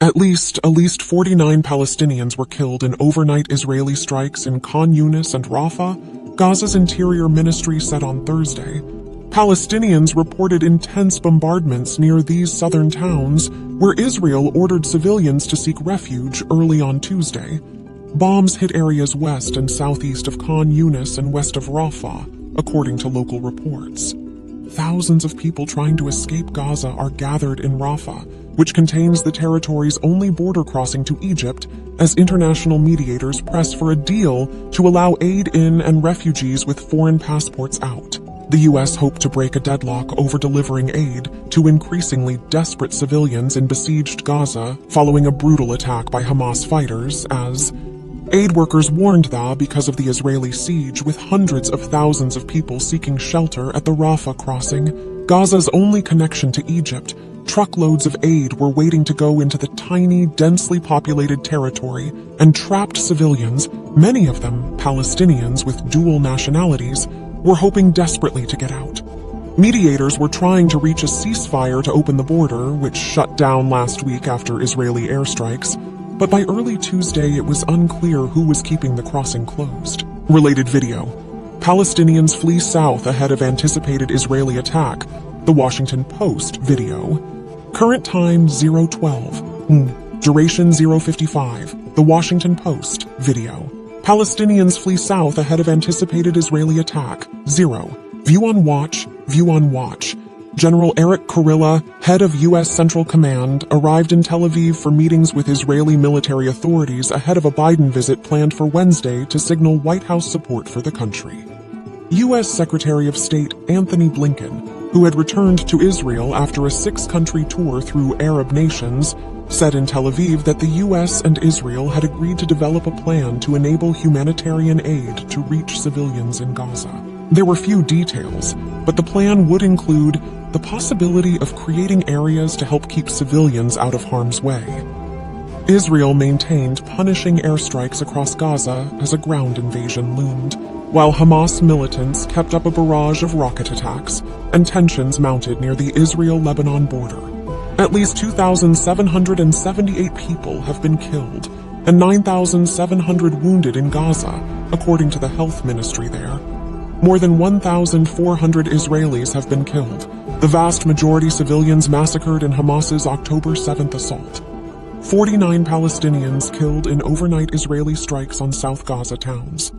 At least 49 Palestinians were killed in overnight Israeli strikes in Khan Yunis and Rafah, Gaza's interior ministry said on Thursday. Palestinians reported intense bombardments near these southern towns, where Israel ordered civilians to seek refuge early on Tuesday. Bombs hit areas west and southeast of Khan Yunis and west of Rafah, according to local reports. Thousands of people trying to escape Gaza are gathered in Rafah, which contains the territory's only border crossing to Egypt, as international mediators press for a deal to allow aid in and refugees with foreign passports out. The U.S. hoped to break a deadlock over delivering aid to increasingly desperate civilians in besieged Gaza following a brutal attack by Hamas fighters, as aid workers warned that because of the Israeli siege, with hundreds of thousands of people seeking shelter at the Rafah crossing, Gaza's only connection to Egypt, truckloads of aid were waiting to go into the tiny, densely populated territory, and trapped civilians, many of them Palestinians with dual nationalities, were hoping desperately to get out. Mediators were trying to reach a ceasefire to open the border, which shut down last week after Israeli airstrikes, but by early Tuesday it was unclear who was keeping the crossing closed. Related video. Palestinians flee south ahead of anticipated Israeli attack. The Washington Post video. Current time 0:12. Duration 0:55. The Washington Post video. Palestinians flee south ahead of anticipated Israeli attack. 0. View on watch. General Eric Kurilla, head of U.S. Central Command, arrived in Tel Aviv for meetings with Israeli military authorities ahead of a Biden visit planned for Wednesday to signal White House support for the country. U.S. Secretary of State Anthony Blinken, who had returned to Israel after a 6-country tour through Arab nations, said in Tel Aviv that the U.S. and Israel had agreed to develop a plan to enable humanitarian aid to reach civilians in Gaza. There were few details, but the plan would include the possibility of creating areas to help keep civilians out of harm's way. Israel maintained punishing airstrikes across Gaza as a ground invasion loomed, while Hamas militants kept up a barrage of rocket attacks, and tensions mounted near the Israel-Lebanon border. At least 2,778 people have been killed, and 9,700 wounded in Gaza, according to the health ministry there. More than 1,400 Israelis have been killed, the vast majority civilians massacred in Hamas's October 7th assault. 49 Palestinians killed in overnight Israeli strikes on South Gaza towns.